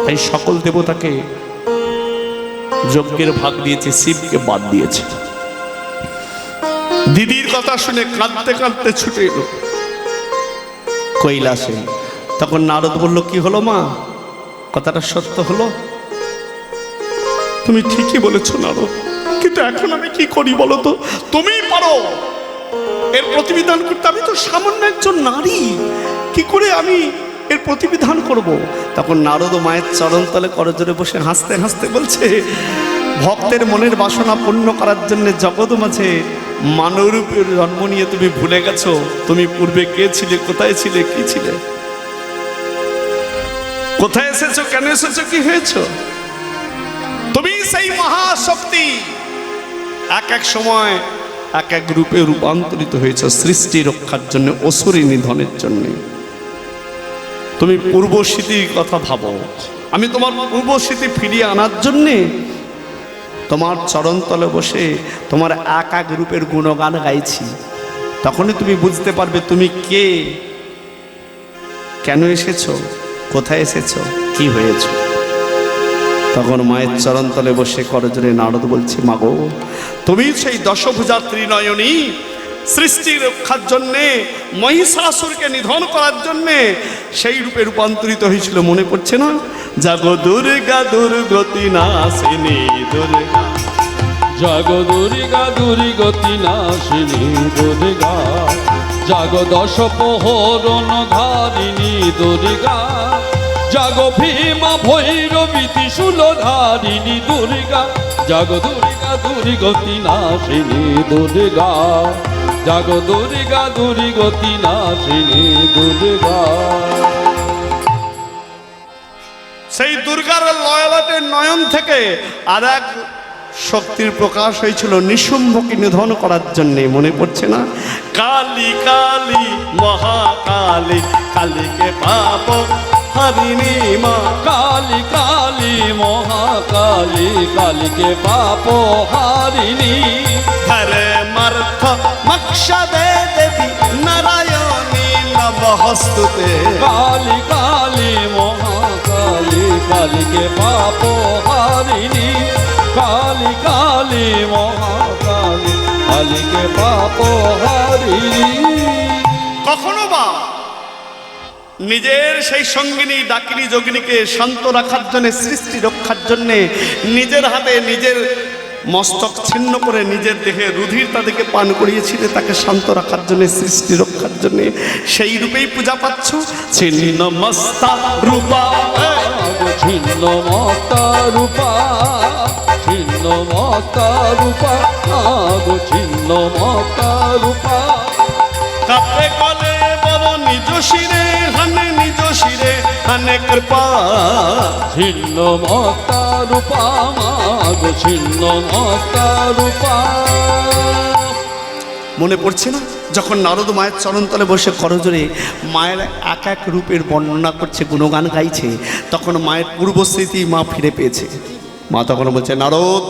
তাই সকল দেবতাকে যজ্ঞের ভাগ দিয়েছে, শিবকে বাদ দিয়েছে। দিদির কথা শুনে কাঁদতে কাঁদতে ছুটে এলো কৈলাসে। তখন নারদ বলল, কি হলো মা, কথাটা সত্য হলো? তুমি ঠিকই বলেছো নারদ, কিন্তু এখন আমি কি করি বলো তো? তুমিই পারো এর প্রতিবিধান করতে। আমি তো সামান্য একজন নারী, কি করে আমি এর প্রতিবিধান করব? তখন নারদ মায়ের চরণতলে করজোড়ে বসে হাসতে হাসতে বলছে, ভক্তের মনের বাসনা পূর্ণ করার জন্য জগৎ মাঝে মানবরূপের জন্ম নিয়ে তুমি ভুলে গেছো তুমি পূর্বে কে ছিলে, কোথায় ছিলে, কি ছিলে, কোথায় এসেছো, কেন এসেছো, কি হয়েছো? তুমি সেই মহাশক্তি, এক এক সময় এক এক রূপে রূপান্তরিত হয়েছে সৃষ্টি রক্ষার জন্য, অসুরী নিধনের জন্য। তুমি পূর্ব স্মৃতির কথা ভাবো। আমি তোমার পূর্ব স্মৃতি ফিরিয়ে আনার জন্যে তোমার চরণতলে বসে তোমার এক এক রূপের গুণগান গাইছি। তখনই তুমি বুঝতে পারবে তুমি কে, কেন এসেছো, কোথায় এসেছো, কি হয়েছো। তখন মায়ের চরণতলে বসে করজোড়ে নারদ বলছে, মাগো তুমি সেই দশভুজা ত্রিনয়নী, সৃষ্টি রক্ষার জন্যে, মহিষাসুরকে নিধন করার জন্যে সেই রূপে রূপান্তরিত হয়েছিল, মনে পড়ছে না? জাগো দুর্গা দুর্গতি নাশিনী দুর্গা, জাগো দুর্গা দুর্গতি নাশিনী দুর্গা, জাগো দশ প্রহরণ ধারিণী দুর্গা, জাগো ভীমা ভৈরবী ত্রিশূল ধারিণী দুর্গা, জাগো দুর্গা দুর্গতি নাশিনী দুর্গা, জাগো দুর্গা দুর্গতি নাশিনী দুর্গা। সেই দুর্গার লয়লাটের নয়ন থেকে আর এক শক্তির প্রকাশ হয়েছিল নিশুম্ভকে নিধন করার জন্যে, মনে পড়ছে না? কালী কালী মহাকালী, কালীকে পাপ হারিণী মা, কালী কালী মহাকালী, কালীকে পাপ হারিণী, ধরে মর্থ মক্ষদে দেবী নারায়ণী নমস্তুতে। কালী কালী মহাকালী, কালীকে পাপ হারিণী, কালী কালী মহাকালী, কালীকে পাপ হারিণী। কখনো বা নিজের সেই সঙ্গিনী ডাকিনী যোগিনীকে শান্ত রাখার জন্য, সৃষ্টি রক্ষার জন্যে নিজের হাতে নিজের মস্তক ছিন্ন করে নিজের দেহে রুধির তাদেরকে পান করিয়েছিলে, তাকে শান্ত রাখার জন্য, সৃষ্টি রক্ষার জন্য। সেই রূপেই পূজা পাচ্ছ, ছিন্ন মস্তা রূপা, ছিন্ন মস্তা রূপা, ছিন্ন মস্তা রূপা, আগো ছিন্ন মস্তা রূপা, কাপে কলে বড় নিজ শিরে হানে, নিজ শিরে হানে কৃপা, ছিন্ন মস্তা রূপা, আগো ছিন্ন মস্তা রূপা। মনে পড়ছে না যখন নারদ মায়ের চরণতলে বসে করজোড়ে মায়ের এক এক রূপের বর্ণনা করছে, গুণগান গাইছে, তখন মায়ের পূর্বস্মৃতি মা ফিরে পেয়েছে। মা তখন বলছে, নারদ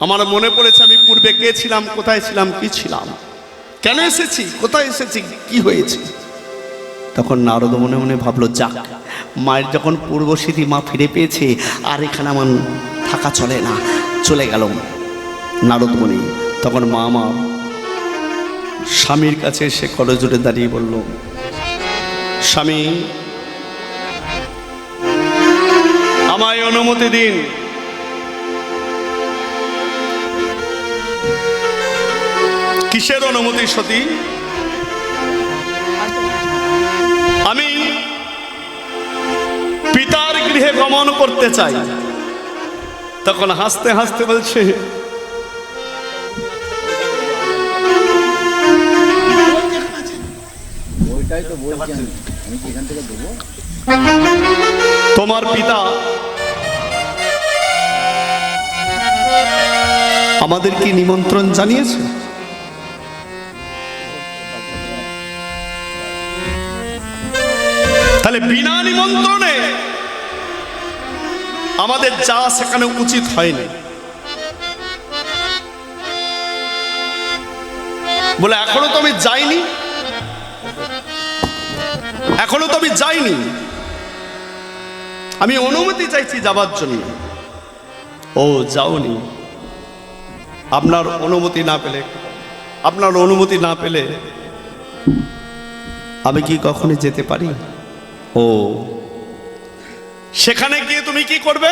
আমার মনে পড়েছে আমি পূর্বে কে ছিলাম, কোথায় ছিলাম, কি ছিলাম, কেন এসেছি, কোথায় এসেছি, কি হয়েছে। তখন নারদ মনে মনে ভাবলো, যাক মায়ের যখন পূর্বস্মৃতি মা ফিরে পেয়েছে, আর এখানে আমার থাকা চলে না, চলে গেল নারদ মুনি। তখন মা স্বামীর কাছে এসে করজোড়ে দাঁড়িয়ে বলল, স্বামী আমায় অনুমতি দিন, কিসের অনুমতি সতী? আমি পিতার গৃহে গমন করতে চাই। তখন হাসতে হাসতে বলছে, তোমার পিতা আমাদেরকে নিমন্ত্রণ জানিয়েছে, তাহলে বিনা নিমন্ত্রণে আমাদের যা সেখানে উচিত হয়নি। বলে এখনো তো আমি যাইনি, এখনো তো আমি যাইনি, আমি অনুমতি চাইছি যাবার জন্য। ও যাওনি, আপনার অনুমতি না পেলে, আপনার অনুমতি না পেলে আমি কি কখনো যেতে পারি? ও সেখানে গিয়ে তুমি কি করবে?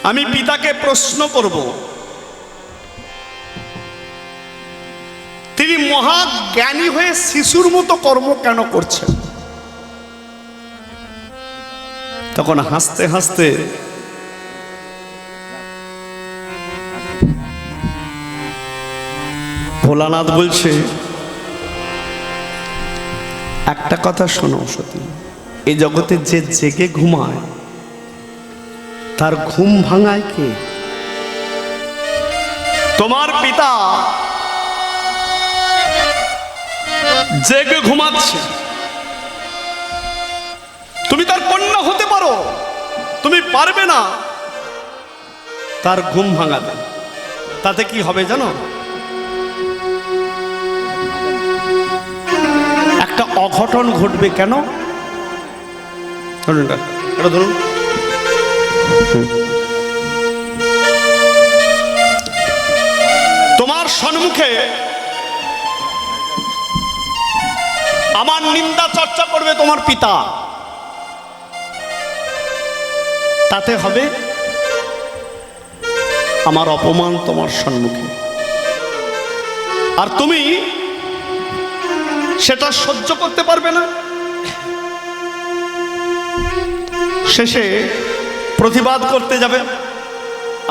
আমি পিতাকে প্রশ্ন করব, তিনি মহাজ্ঞানী হয়ে শিশুর মতো কর্ম কেন করছেন? তখন হাসতে হাসতে ভোলানাথ বলছে, একটা কথা শোনো সতী, এই জগতে যে জেগে ঘুমায় তার ঘুম ভাঙায় কে? তোমার পিতা জেগে ঘুমাচ্ছে, তুমি তার কন্যা হতে পারো, তুমি পারবে না তার ঘুম ভাঙাতে। তাতে কি হবে জানো? একটা অঘটন ঘটবে। কেন? এটা ধরুন, তোমার সম্মুখে আমার নিন্দা চর্চা করবে তোমার পিতা, তাতে হবে আমার অপমান তোমার সম্মুখে, আর তুমি সেটা সহ্য করতে পারবে না। শেষে প্রতিবাদ করতে যাবে,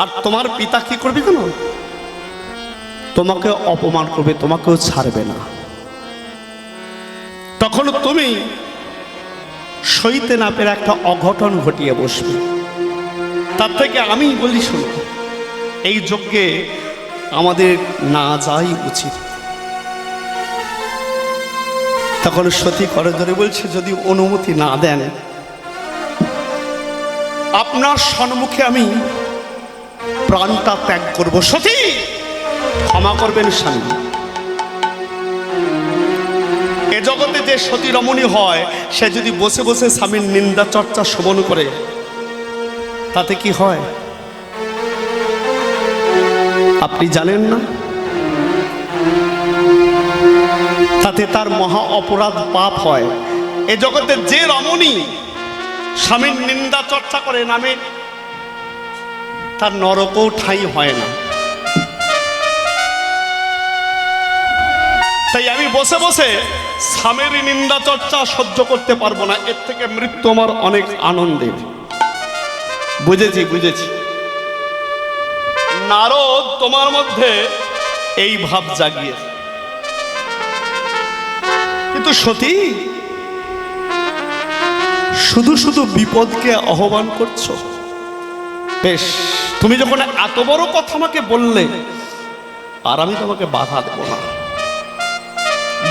আর তোমার পিতা কি করবে কেন? তোমাকে অপমান করবে, তোমাকেও ছাড়বে না। তখন তুমি সইতে না পেরে একটা অঘটন ঘটিয়ে বসবে। তার থেকে আমি বলি, শোনো, এই যজ্ঞে আমাদের না যাই উচিত। তখন সতী করজোড়ে বলছে, যদি অনুমতি না দেন, আপনার সম্মুখে আমি প্রাণটা ত্যাগ করব। সতী, ক্ষমা করবেন স্বামী। এ জগতে যে সতী রমণী হয়, সে যদি বসে বসে স্বামীর নিন্দা চর্চা শ্রবণ করে, তাতে কি হয় আপনি জানেন না? তাতে তার মহা অপরাধ পাপ হয়। এ জগতে যে রমণী স্বামীর নিন্দা চর্চা করে নামে, তার নরকও ঠাঁই হয় না। তাই আমি বসে বসে স্বামীর নিন্দা চর্চা সহ্য করতে পারবো না। এর থেকে মৃত্যু আমার অনেক আনন্দের। বুঝেছি, বুঝেছি। নারদ তোমার মধ্যে এই ভাব জাগিয়েছে, কিন্তু সতী শুধু শুধু বিপদকে আহ্বান করছো। বেশ, তুমি যখন এত বড় কথা আমাকে বললে, আর আমি তোমাকে বাধা দেব না।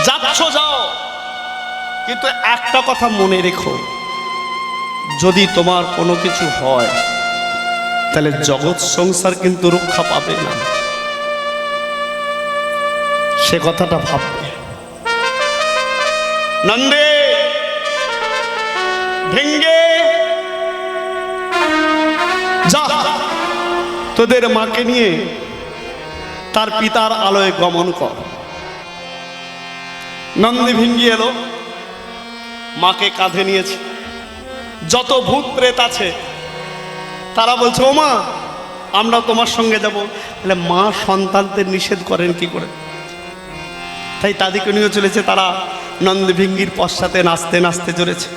যাচ্ছ যাও, কিন্তু একটা কথা মনে রেখো, যদি তোমার কোনো কিছু হয়, তাহলে জগৎ সংসার কিন্তু রক্ষা পাবে না। সে কথাটা ভাববে। নন্দে, ভেঙ্গে যা, তোদের মাকে নিয়ে তার পিতার আলোয় গমন কর। নন্দী ভিঙ্গি এলো, মাকে কাঁধে নিয়েছে। যত ভূত প্রেত আছে তারা বলছে, ও মা, আমরা তোমার সঙ্গে যাব। তাহলে মা সন্তানদের নিষেধ করেন কি করে? তাই তাদেরকে নিয়ে চলেছে। তারা নন্দী ভিঙ্গির পশ্চাতে নাচতে নাচতে চলেছে।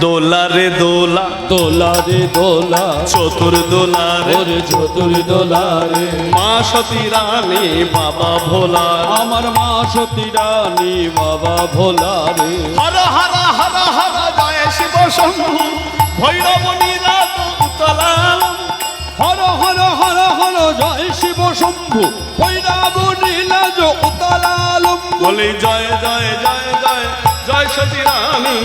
দোলা রে দোলা, দোলা রে দোলা, চতুর দোলা রে, ওরে চতুর দোলা রে। মা সতী রানী বাবা ভোলা, আমার মা সতী রানী বাবা ভোলা রে। হর হর হর হর জয় শিব শম্ভু, ভৈরব নীলাদ উতলাল। হর হর হর হর জয় শিব শম্ভু, ভৈরব নীলাজ উতলালম। বলি জয় জয় জয় জয় জয় সতী রানী,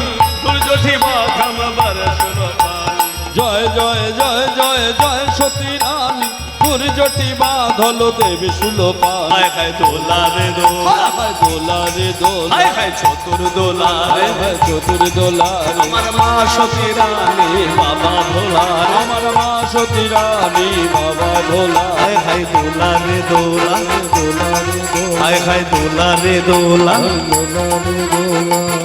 দুর্যোধী বাঘাম বরসুর পাল। জয় জয় জয় জয় জয় সতী রানী, দুর্জটি বাঁধল দেবী সুলোপান। হায় হায় দোলা রে দোলা, হায় দোলা রে দোলা, হায় হায় চতুর দোলা রে, হায় চতুর দোলা রে। আমার মা সতী রানী বাবা ভোলা, আমার মা সতী রানী বাবা ভোলা। হায় হায় দোলা রে দোলা, দোলা রে দোলা, হায় হায় দোলা রে দোলা। দোলা রে দোলা।